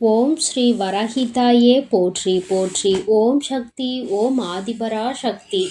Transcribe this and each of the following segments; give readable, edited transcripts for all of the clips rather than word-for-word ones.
ஓம் ஸ்ரீ வரஹிதாயே போற்றி போற்றி. ஓம் சக்தி. ஓம் ஆதிபரா சக்தி.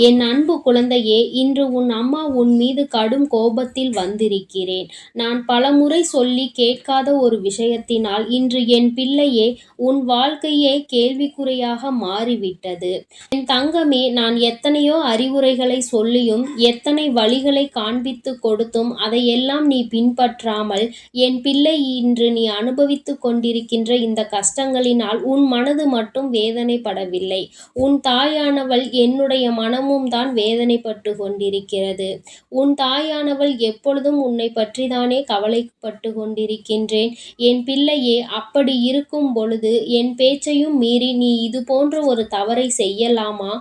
என் அன்பு குழந்தையே, இன்று உன் அம்மா உன் மீது கடும் கோபத்தில் வந்திருக்கிறேன். நான் பலமுறை சொல்லி கேட்காத ஒரு விஷயத்தினால் இன்று என் பிள்ளையே உன் வாழ்க்கையே கேள்விக்குறியாக மாறிவிட்டது. என் தங்கமே, நான் எத்தனையோ அறிவுரைகளை சொல்லியும் எத்தனை வழிகளை காண்பித்து கொடுத்தும் அதையெல்லாம் நீ பின்பற்றாமல் என் பிள்ளை இன்று நீ அனுபவித்துக் கொண்டிருக்கின்ற இந்த கஷ்டங்களினால் உன் மனது மட்டும் வேதனைப்படவில்லை. உன் தாயானவள் என்னுடைய மனமும் தான் வேதனைப்பட்டு கொண்டிருக்கிறது. உன் தாயானவள் எப்பொழுதும் உன்னை பற்றிதானே கவலைப்பட்டு கொண்டிருக்கின்றேன். என் பிள்ளையே, அப்படி இருக்கும் பொழுது என் பேச்சையும் மீறி நீ இது போன்ற ஒரு தவறை செய்யலாமா?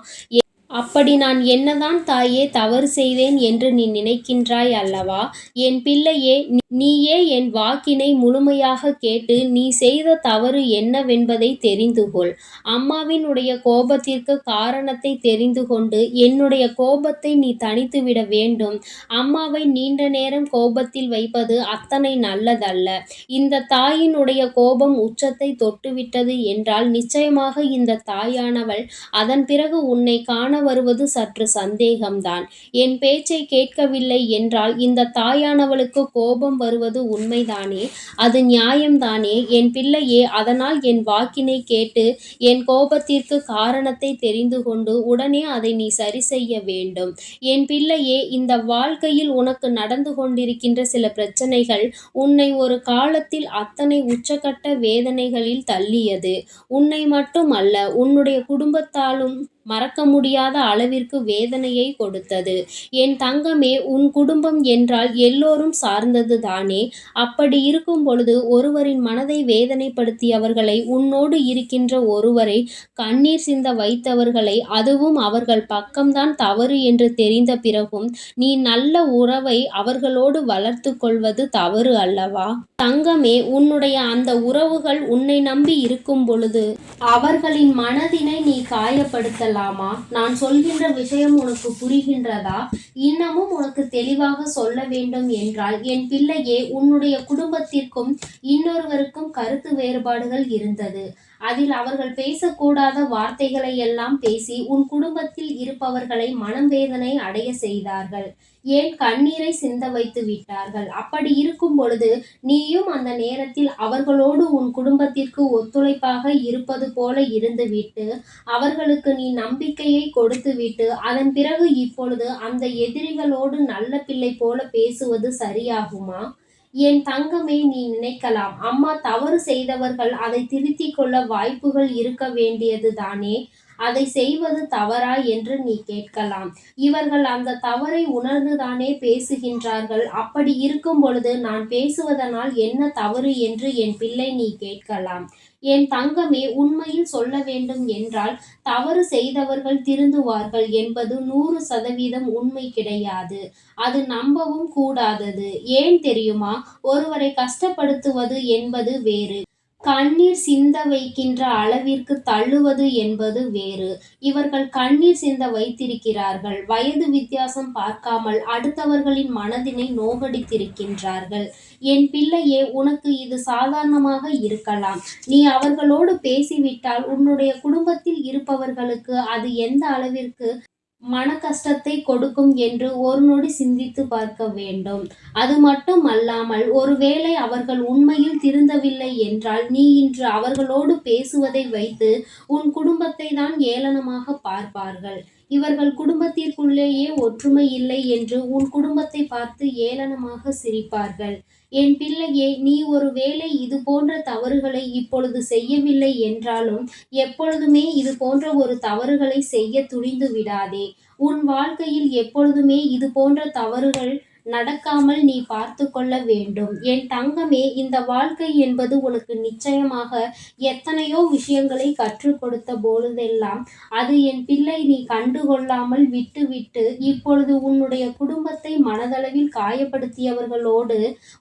அப்படி நான் என்னதான் தாயே தவறு செய்தேன் என்று நீ நினைக்கின்றாய் அல்லவா? என் பிள்ளையே, நீயே என் வாக்கினை முழுமையாக கேட்டு நீ செய்த தவறு என்னவென்பதை தெரிந்து கொள். அம்மாவினுடைய கோபத்திற்கு காரணத்தை தெரிந்து கொண்டு என்னுடைய கோபத்தை நீ தணித்துவிட வேண்டும். அம்மாவை நீண்ட நேரம் கோபத்தில் வைப்பது அத்தனை நல்லதல்ல. இந்த தாயினுடைய கோபம் உச்சத்தை தொட்டுவிட்டது என்றால் நிச்சயமாக இந்த தாயானவள் அதன் பிறகு உன்னை காண வருவது சற்று சந்தேகம்தான். என் பேச்சை கேட்கவில்லை என்றால் இந்த தாயானவளுக்கு கோபம் வருவது உண்மைதானே? அது நியாயம்தானே என் பிள்ளையே? அதனால் என் வாக்கினை கேட்டு என் கோபத்திற்கு காரணத்தை தெரிந்து கொண்டு உடனே அதை நீ சரி செய்ய வேண்டும். என் பிள்ளையே, இந்த வாழ்க்கையில் உனக்கு நடந்து கொண்டிருக்கின்ற சில பிரச்சனைகள் உன்னை ஒரு காலத்தில் அத்தனை உச்சக்கட்ட வேதனைகளில் தள்ளியது. உன்னை மட்டும் அல்ல, உன்னுடைய குடும்பத்தாலும் மறக்க முடியாத அளவிற்கு வேதனையை கொடுத்தது. என் தங்கமே, உன் குடும்பம் என்றால் எல்லோரும் சார்ந்தது தானே? அப்படி இருக்கும் பொழுது ஒருவரின் மனதை வேதனைப்படுத்தியவர்களை, உன்னோடு இருக்கின்ற ஒருவரை கண்ணீர் சிந்த வைத்தவர்களை, அதுவும் அவர்கள் பக்கம்தான் தவறு என்று தெரிந்த பிறகும் நீ நல்ல உறவை அவர்களோடு வளர்த்து கொள்வது தவறு அல்லவா? தங்கமே, உன்னுடைய அந்த உறவுகள் உன்னை நம்பி இருக்கும் பொழுது அவர்களின் மனதினை நீ காயப்படுத்தலாமா? நான் சொல்கின்ற விஷயம் உனக்கு புரிகின்றதா? இன்னமும் உனக்கு தெளிவாக சொல்ல வேண்டும் என்றால் என் பிள்ளையே, உன்னுடைய குடும்பத்திற்கும் இன்னொருவருக்கும் கருத்து வேறுபாடுகள் இருந்தது. அதில் அவர்கள் பேசக்கூடாத வார்த்தைகளை எல்லாம் பேசி உன் குடும்பத்தில் இருப்பவர்களை மனம் வேதனை அடைய செய்தார்கள். ஏன் கண்ணீரை சிந்த வைத்து விட்டார்கள். அப்படி இருக்கும் பொழுது நீயும் அந்த நேரத்தில் அவர்களோடு உன் குடும்பத்திற்கு ஒத்துழைப்பாக இருப்பது போல இருந்துவிட்டு அவர்களுக்கு நீ நம்பிக்கையை கொடுத்துவிட்டு அதன் பிறகு இப்பொழுது அந்த எதிரிகளோடு நல்ல பிள்ளை போல பேசுவது சரியாகுமா? என் தங்கமே, நீ நினைக்கலாம், அம்மா தவறு செய்தவர்கள் அதை திருத்திக் கொள்ள வாய்ப்புகள் இருக்க வேண்டியது தானே? அதை செய்வது தவறா என்று நீ கேட்கலாம். இவர்கள் அந்த தவறை உணர்ந்துதானே பேசுகின்றார்கள். அப்படி இருக்கும் பொழுது நான் பேசுவதனால் என்ன தவறு என்று என் பிள்ளை நீ கேட்கலாம். என் தங்கமே, உண்மையில் சொல்ல வேண்டும் என்றால் தவறு செய்தவர்கள் திருந்துவார்கள் என்பது 100% உண்மை கிடையாது. அது நம்பவும் கூடாதது. ஏன் தெரியுமா? ஒருவரை கஷ்டப்படுத்துவது என்பது வேறு, கண்ணீர் சிந்த வைக்கின்ற அளவிற்கு தள்ளுவது என்பது வேறு. இவர்கள் கண்ணீர் சிந்த வைத்திருக்கிறார்கள். வயது வித்தியாசம் பார்க்காமல் அடுத்தவர்களின் மனதினை நோகடித்திருக்கின்றார்கள். என் பிள்ளையே, உனக்கு இது சாதாரணமாக இருக்கலாம். நீ அவர்களோடு பேசிவிட்டால் உன்னுடைய குடும்பத்தில் இருப்பவர்களுக்கு அது எந்த அளவிற்கு மன கஷ்டத்தை கொடுக்கும் என்று ஒரு நொடி சிந்தித்து பார்க்க வேண்டும். அது மட்டும் அல்லாமல் ஒருவேளை அவர்கள் உண்மையில் திருந்தவில்லை என்றால் நீ இன்று அவர்களோடு பேசுவதை வைத்து உன் குடும்பத்தை தான் ஏளனமாக பார்ப்பார்கள். இவர்கள் குடும்பத்திற்குள்ளேயே ஒற்றுமை இல்லை என்று உன் குடும்பத்தை பார்த்து ஏளனமாக சிரிப்பார்கள். என் பிள்ளையே, நீ ஒரு வேளை இது போன்ற தவறுகளை இப்பொழுது செய்யவில்லை என்றாலும் எப்பொழுதுமே இது போன்ற ஒரு தவறுகளை செய்ய துணிந்து விடாதே. உன் வாழ்க்கையில் எப்பொழுதுமே இது போன்ற தவறுகள் நடக்காமல் நீ பார்த்து கொள்ள வேண்டும். என் தங்கமே, இந்த வாழ்க்கை என்பது உனக்கு நிச்சயமாக எத்தனையோ விஷயங்களை கற்றுக் கொடுத்த பொழுதெல்லாம் அது என் பிள்ளை நீ கண்டுகொள்ளாமல் விட்டுவிட்டு இப்பொழுது உன்னுடைய குடும்பத்தை மனதளவில் காயப்படுத்தியவர்களோடு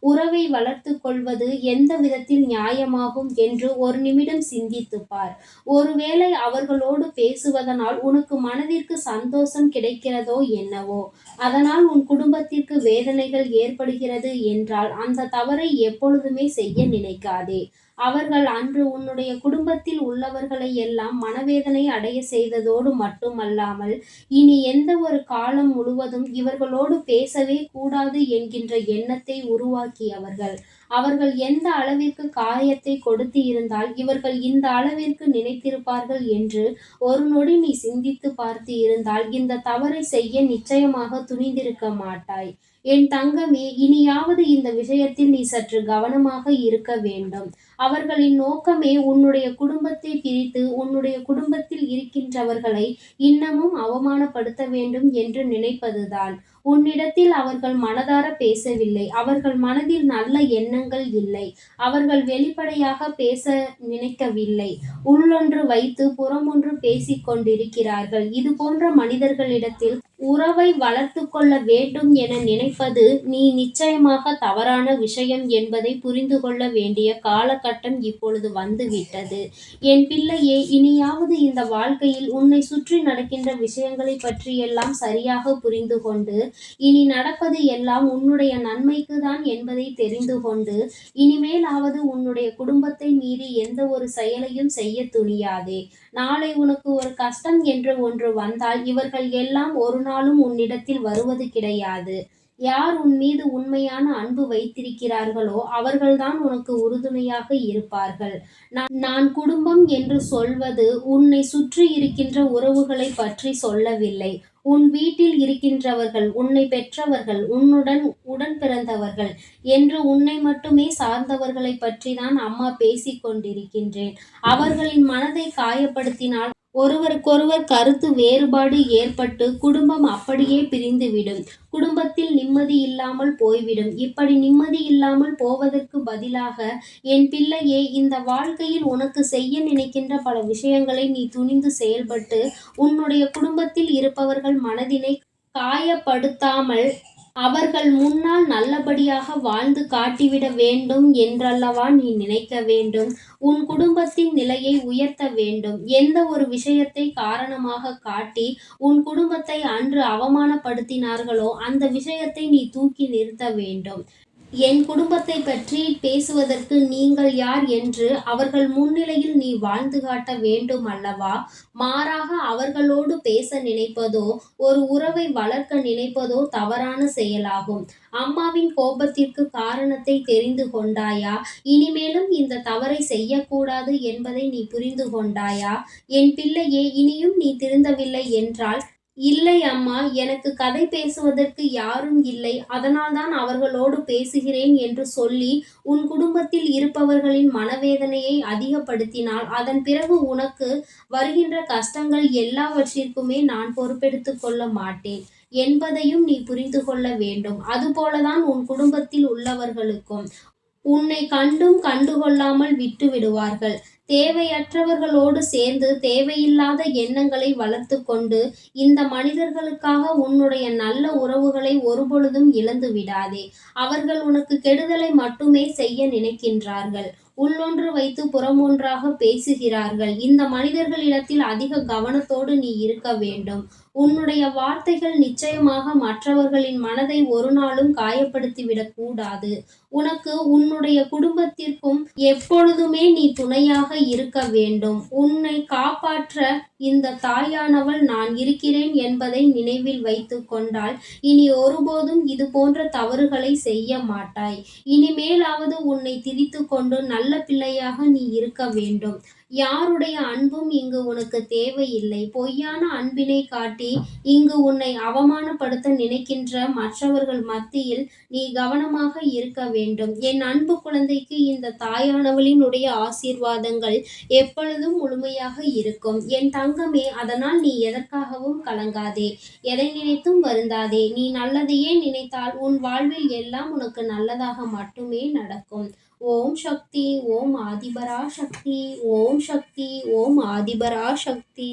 உறவை வளர்த்து கொள்வது எந்த விதத்தில் நியாயமாகும் என்று ஒரு நிமிடம் சிந்தித்துப் பார். ஒருவேளை அவர்களோடு பேசுவதனால் உனக்கு மனதிற்கு சந்தோஷம் கிடைக்கிறதோ என்னவோ, அதனால் உன் குடும்பத்திற்கு வேதனைகள் ஏற்படுகிறது என்றால் அந்த தவறை எப்பொழுதுமே செய்ய நினைக்காதே. அவர்கள் அன்று உன்னுடைய குடும்பத்தில் உள்ளவர்களை எல்லாம் மனவேதனை அடைய செய்ததோடு மட்டுமல்லாமல், இனி எந்த ஒரு காலம் முழுவதும் இவர்களோடு பேசவே கூடாது என்கின்ற எண்ணத்தை உருவாக்கியவர்கள். அவர்கள் எந்த அளவிற்கு காயத்தை கொடுத்து இருந்தால் இவர்கள் இந்த அளவிற்கு நினைத்திருப்பார்கள் என்று ஒரு நொடி நீ சிந்தித்து பார்த்து இருந்தால் இந்த தவறை செய்ய நிச்சயமாக துணிந்திருக்க மாட்டாய். என் தங்கமே, இனியாவது இந்த விஷயத்தில் நீ சற்று கவனமாக இருக்க வேண்டும். அவர்களின் நோக்கமே உன்னுடைய குடும்பத்தை பிரித்து உன்னுடைய குடும்பத்தில் இருக்கின்றவர்களை இன்னமும் அவமானப்படுத்த வேண்டும் என்று நினைப்பதுதான். உன்னிடத்தில் அவர்கள் மனதார பேசவில்லை. அவர்கள் மனதில் நல்ல எண்ணங்கள் இல்லை. அவர்கள் வெளிப்படையாக பேச நினைக்கவில்லை. உள்ளொன்று வைத்து புறமொன்று பேசிக் கொண்டிருக்கிறார்கள். இது போன்ற மனிதர்களிடத்தில் உறவை வளர்த்து கொள்ள வேண்டும் என நினைப்பது நீ நிச்சயமாக தவறான விஷயம் என்பதை புரிந்து கொள்ள வேண்டிய காலகட்டம் இப்பொழுது வந்துவிட்டது. என் பிள்ளையே, இனியாவது இந்த வாழ்க்கையில் உன்னை சுற்றி நடக்கின்ற விஷயங்களை பற்றியெல்லாம் சரியாக புரிந்து கொண்டு, இனி நடப்பது எல்லாம் உன்னுடைய நன்மைக்கு தான் என்பதை தெரிந்து கொண்டு, இனிமேலாவது உன்னுடைய குடும்பத்தை மீறி எந்த ஒரு செயலையும் செய்ய துணியாதே. நாளை உனக்கு ஒரு கஷ்டம் என்று ஒன்று வந்தால் இவர்கள் எல்லாம் ஒரு நாளும் உன்னிடத்தில் வருவது கிடையாது. யார் உன் மீது உண்மையான அன்பு வைத்திருக்கிறார்களோ அவர்கள்தான் உனக்கு உறுதுணையாக இருப்பார்கள். நான் குடும்பம் என்று சொல்வது உன்னை சுற்றி இருக்கின்ற உறவுகளை பற்றி சொல்லவில்லை. உன் வீட்டில் இருக்கின்றவர்கள், உன்னை பெற்றவர்கள், உன்னுடன் உடன் பிறந்தவர்கள் என்று உன்னை மட்டுமே சார்ந்தவர்களை பற்றி தான் அம்மா பேசிக் கொண்டிருக்கின்றேன். அவர்களின் மனதை காயப்படுத்தினால் ஒருவருக்கொருவர் கருத்து வேறுபாடு ஏற்பட்டு குடும்பம் அப்படியே பிரிந்துவிடும். குடும்பத்தில் நிம்மதி இல்லாமல் போய்விடும். இப்படி நிம்மதி இல்லாமல் போவதற்கு பதிலாக என் பிள்ளையே, இந்த வாழ்க்கையில் உனக்கு செய்ய நினைக்கின்ற பல விஷயங்களை நீ துணிந்து செயல்பட்டு உன்னுடைய குடும்பத்தில் இருப்பவர்கள் மனதினை காயப்படுத்தாமல் அவர்கள் முன்னால் நல்லபடியாக வாழ்ந்து காட்டிவிட வேண்டும் என்றல்லவா நீ நினைக்க வேண்டும். உன் குடும்பத்தின் நிலையை உயர்த்த வேண்டும். எந்த ஒரு விஷயத்தை காரணமாக காட்டி உன் குடும்பத்தை அன்று அவமானப்படுத்தினார்களோ அந்த விஷயத்தை நீ தூக்கி நிறுத்த வேண்டும். என் குடும்பத்தை பற்றி பேசுவதற்கு நீங்கள் யார் என்று அவர்கள் முன்னிலையில் நீ வாழ்ந்து காட்ட வேண்டும் அல்லவா? மாறாக அவர்களோடு பேச நினைப்பதோ ஒரு உறவை வளர்க்க நினைப்பதோ தவறான செயலாகும். அம்மாவின் கோபத்திற்கு காரணத்தை தெரிந்து கொண்டாயா? இனிமேலும் இந்த தவறை செய்யக்கூடாது என்பதை நீ புரிந்து கொண்டாயா? என் பிள்ளையே, இனியும் நீ திருந்தவில்லை என்றால், இல்லை அம்மா, எனக்கு கதை பேசுவதற்கு யாரும் இல்லை, அதனால்தான் அவர்களோடு பேசுகிறேன் என்று சொல்லி உன் குடும்பத்தில் இருப்பவர்களின் மனவேதனையை அதிகப்படுத்தினால் அதன் பிறகு உனக்கு வருகின்ற கஷ்டங்கள் எல்லாவற்றிற்குமே நான் பொறுப்பெடுத்துக் கொள்ள மாட்டேன் என்பதையும் நீ புரிந்து கொள்ள வேண்டும். அதுபோலதான் உன் குடும்பத்தில் உள்ளவர்களுக்கும். உன்னை கண்டும் கண்டுகொள்ளாமல் விட்டு விடுவார்கள். தேவையற்றவர்களோடு சேர்ந்து தேவையில்லாத எண்ணங்களை வளர்த்து கொண்டு இந்த மனிதர்களுக்காக உன்னுடைய நல்ல உறவுகளை ஒருபொழுதும் இழந்து விடாதே. அவர்கள் உனக்கு கெடுதலை மட்டுமே செய்ய நினைக்கின்றார்கள். உள்ளொன்று வைத்து புறமொன்றாக பேசுகிறார்கள். இந்த மனிதர்களிடத்தில் அதிக கவனத்தோடு நீ இருக்க வேண்டும். உன்னுடைய வார்த்தைகள் நிச்சயமாக மற்றவர்களின் மனதை ஒரு நாளும் காயப்படுத்திவிடக் கூடாது. உனக்கு உன்னுடைய குடும்பத்திற்கும் எப்பொழுதுமே நீ துணையாக இருக்க வேண்டும். உன்னை காப்பாற்ற இந்த தாயானவள் நான் இருக்கிறேன் என்பதை நினைவில் வைத்து கொண்டால் இனி ஒருபோதும் இது போன்ற தவறுகளை செய்ய மாட்டாய். இனிமேலாவது உன்னை திரித்து கொண்டு நல்ல பிள்ளையாக நீ இருக்க வேண்டும். யாருடைய அன்பும் இங்கு உனக்கு தேவையில்லை. பொய்யான அன்பினை காட்டி இங்கு உன்னை அவமானப்படுத்த நினைக்கின்ற மற்றவர்கள் மத்தியில் நீ கவனமாக இருக்க வேண்டும். என் அன்பு குழந்தைக்கு இந்த தாயானவளினுடைய ஆசீர்வாதங்கள் எப்பொழுதும் முழுமையாக இருக்கும். என் தங்கமே, அதனால் நீ எதற்காகவும் கலங்காதே. எதை நினைத்தும் வருந்தாதே. நீ நல்லதையே நினைத்தால் உன் வாழ்வில் எல்லாம் உனக்கு நல்லதாக மட்டுமே நடக்கும். ஓம் சக்தி, ஓம் ஆதிபரா சக்தி, ஓம் சக்தி, ஓம் ஆதிபரா சக்தி.